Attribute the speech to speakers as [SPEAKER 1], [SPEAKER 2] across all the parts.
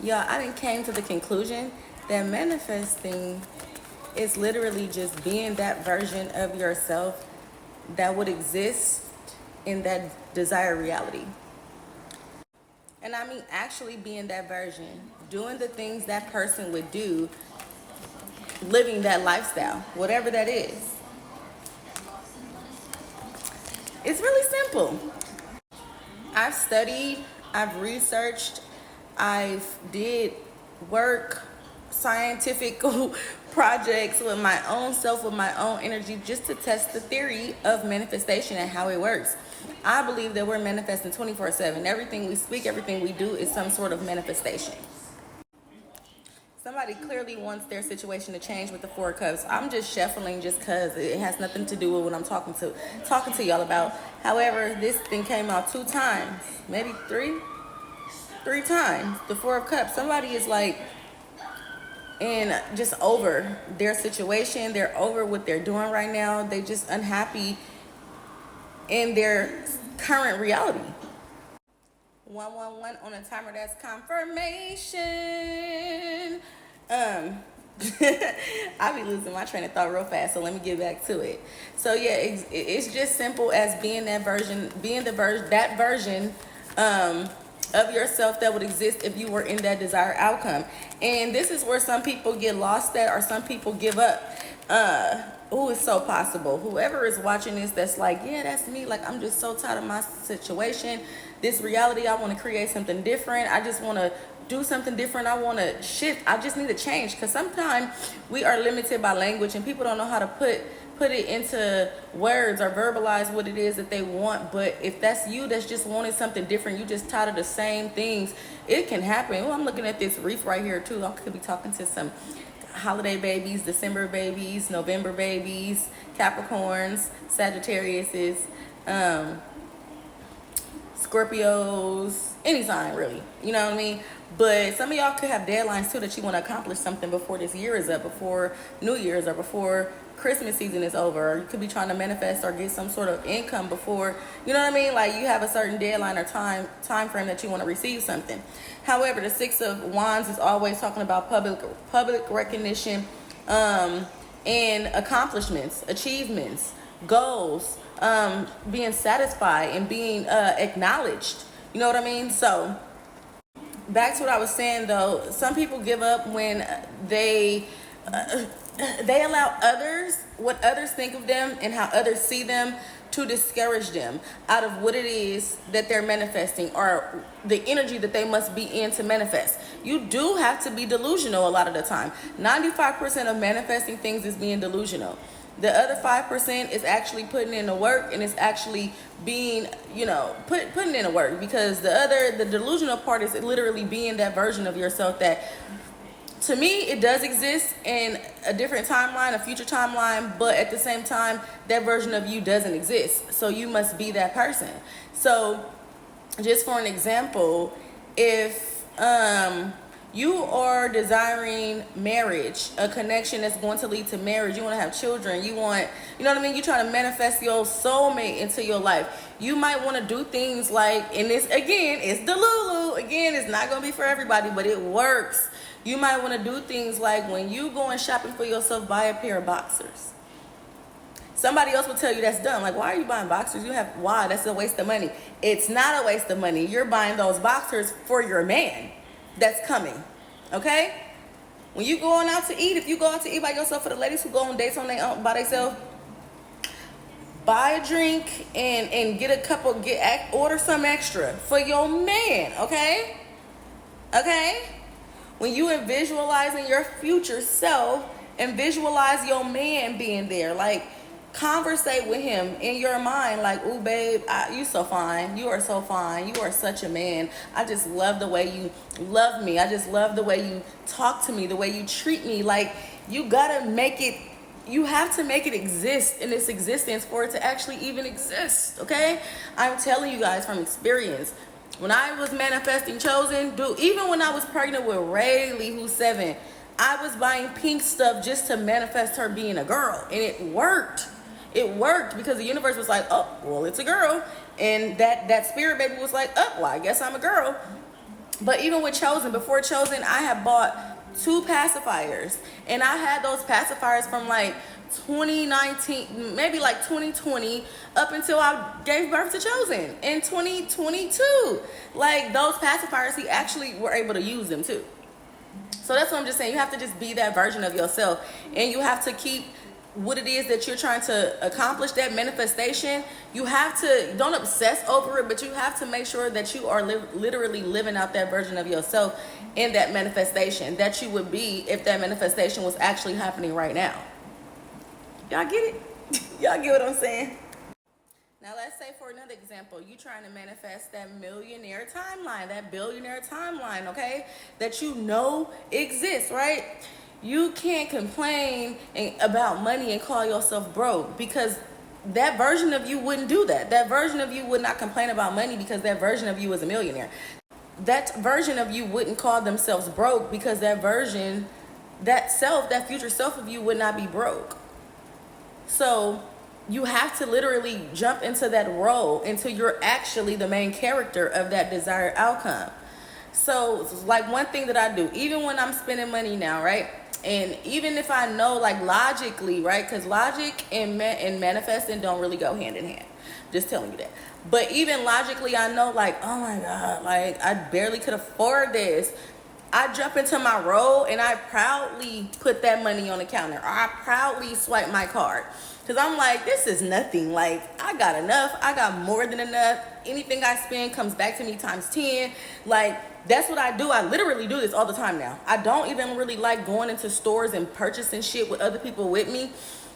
[SPEAKER 1] Yeah, I didn't came to the conclusion that manifesting is literally just being that version of yourself that would exist in that desired reality. And I mean actually being that version, doing the things that person would do, living that lifestyle, whatever that is. It's really simple. I've studied, I've researched, I've did work, scientific projects with my own self, with my own energy, just to test the theory of manifestation and how it works. I believe that we're manifesting 24/7. Everything we speak, everything we do is some sort of manifestation. Somebody clearly wants their situation to change with the Four of Cups. I'm just shuffling just because it has nothing to do with what I'm talking to y'all about. However, this thing came out 2 times, maybe three times. The Four of Cups. Somebody is like and just over their situation. They're over what they're doing right now. They just unhappy in their current reality. 111 on a timer. That's confirmation. I be losing my train of thought real fast, so let me get back to it. So yeah, it's just simple as being that version, being that version of yourself that would exist if you were in that desired outcome. And this is where some people get lost at, or some people give up. Oh, it's so possible. Whoever is watching this, that's like, yeah, that's me. Like, I'm just so tired of my situation, this reality. I want to create something different. I just want to do something different. I want to shift. I just need to change, because sometimes we are limited by language and people don't know how to put it into words or verbalize what it is that they want. But if that's you, that's just wanting something different, you just tired of the same things, it can happen. Oh, I'm looking at this reef right here too. I could be talking to some holiday babies, December babies, November babies, Capricorns, Sagittariuses, Scorpios, any sign really, you know what I mean? But some of y'all could have deadlines too, that you want to accomplish something before this year is up, before New Year's, or before Christmas season is over. Or you could be trying to manifest or get some sort of income before, you know what I mean? Like, you have a certain deadline or time frame that you want to receive something. However, the Six of Wands is always talking about public recognition, and accomplishments, achievements, goals, being satisfied and being acknowledged. You know what I mean? So back to what I was saying though, some people give up when they allow others, what others think of them and how others see them, to discourage them out of what it is that they're manifesting, or the energy that they must be in to manifest. You do have to be delusional a lot of the time. 95% of manifesting things is being delusional. The other 5% is actually putting in the work, and it's actually being, putting in the work, because the delusional part is literally being that version of yourself that, to me, it does exist in a different timeline, a future timeline, but at the same time, that version of you doesn't exist. So you must be that person. So just for an example, if you are desiring marriage, a connection that's going to lead to marriage, you want to have children, you want, you know what I mean? You're trying to manifest your soulmate into your life. You might want to do things like, and this, again, it's Delulu. Again, it's not going to be for everybody, but it works. You might want to do things like, when you going shopping for yourself, buy a pair of boxers. Somebody else will tell you that's dumb. Like, why are you buying boxers? Why? That's a waste of money. It's not a waste of money. You're buying those boxers for your man that's coming. Okay? When you going out to eat, if you go out to eat by yourself, for the ladies who go on dates on by themselves, buy a drink and get a couple, order some extra for your man. Okay? Okay? When you are visualizing your future self, and visualize your man being there, like, conversate with him in your mind, like, ooh, babe, you so fine. You are so fine. You are such a man. I just love the way you love me. I just love the way you talk to me, the way you treat me. Like, you gotta make it, you have to make it exist in its existence for it to actually even exist, okay? I'm telling you guys from experience. When I was manifesting Chosen, dude, even when I was pregnant with Rayleigh, who's 7, I was buying pink stuff just to manifest her being a girl. And it worked. It worked, because the universe was like, oh, well, it's a girl. And that spirit baby was like, oh, well, I guess I'm a girl. But even with Chosen, before Chosen, I had bought 2 pacifiers. And I had those pacifiers from like 2019, maybe like 2020, up until I gave birth to Chosen in 2022. Like those pacifiers, he actually were able to use them too. So that's what I'm just saying. You have to just be that version of yourself. And you have to keep what it is that you're trying to accomplish, that manifestation. You have to, don't obsess over it, but you have to make sure that you are literally living out that version of yourself in that manifestation that you would be if that manifestation was actually happening right now. Y'all get it? Y'all get what I'm saying? Now let's say, for another example, you trying to manifest that millionaire timeline, that billionaire timeline, okay? That you know exists, right? You can't complain about money and call yourself broke, because that version of you wouldn't do that. That version of you would not complain about money because that version of you is a millionaire. That version of you wouldn't call themselves broke because that version, that self, that future self of you would not be broke. So you have to literally jump into that role until you're actually the main character of that desired outcome. So like one thing that I do, even when I'm spending money now, right? And even if I know, like, logically, right? Because logic and manifesting don't really go hand in hand. Just telling you that. But even logically, I know, like, oh my God, like, I barely could afford this. I jump into my role and I proudly put that money on the counter. Or I proudly swipe my card. Because I'm like, this is nothing. Like, I got enough. I got more than enough. Anything I spend comes back to me times 10. Like, that's what I do. I literally do this all the time now. I don't even really like going into stores and purchasing shit with other people with me,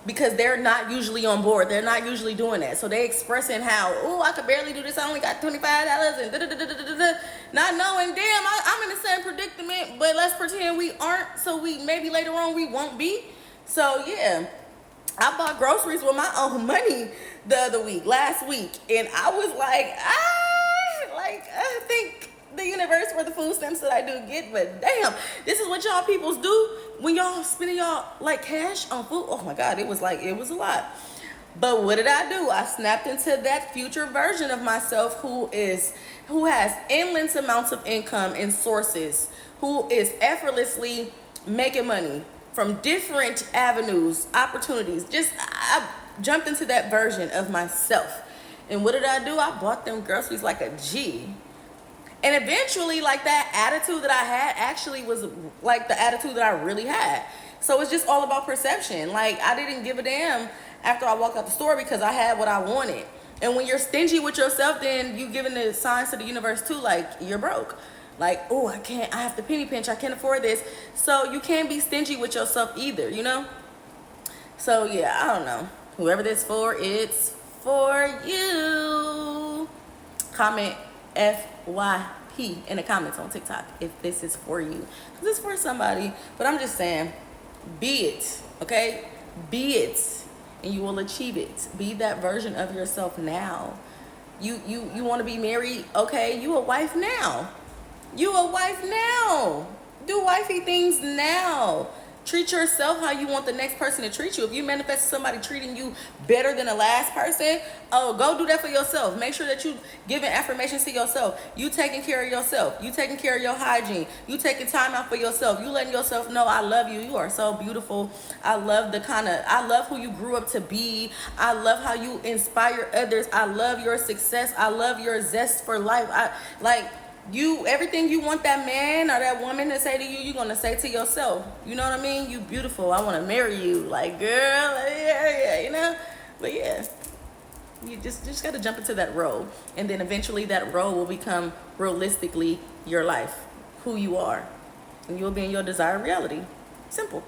[SPEAKER 1] because they're not usually on board. They're not usually doing that. So they expressing how, oh, I could barely do this. I only got $25 and da-da-da-da-da-da. Not knowing, damn, I'm in the same predicament, but let's pretend we aren't. So we maybe later on we won't be. So yeah, I bought groceries with my own money the other week, last week. And I was like, I think the universe for the food stamps that I do get, but damn, this is what y'all peoples do when y'all spending y'all like cash on food. Oh my God, it was a lot. But what did I do? I snapped into that future version of myself who has endless amounts of income and sources, who is effortlessly making money from different avenues, opportunities. I jumped into that version of myself. And what did I do? I bought them groceries like a G. And eventually, like, that attitude that I had actually was like the attitude that I really had. So it's just all about perception. Like, I didn't give a damn after I walked out the store because I had what I wanted. And when you're stingy with yourself, then you giving the signs to the universe too, like, you're broke. Like, oh, I have to penny pinch, I can't afford this. So you can't be stingy with yourself either, you know? So yeah, I don't know. Whoever this for, it's for you. Comment FYP in the comments on TikTok if this is for you. This is for somebody. But I'm just saying, be it, okay? Be it, and you will achieve it. Be that version of yourself now. You want to be married? Okay, you a wife now. You a wife now. Do wifey things now. Treat yourself how you want the next person to treat you. If you manifest somebody treating you better than the last person, oh, go do that for yourself. Make sure that you giving affirmations to yourself. You taking care of yourself. You taking care of your hygiene. You taking time out for yourself. You letting yourself know, I love you. You are so beautiful. I love I love who you grew up to be. I love how you inspire others. I love your success. I love your zest for life. Everything you want that man or that woman to say to you, you're going to say to yourself. You know what I mean? You beautiful. I want to marry you. Like, girl, yeah, you know? But yeah, you just got to jump into that role. And then eventually that role will become realistically your life, who you are. And you'll be in your desired reality. Simple.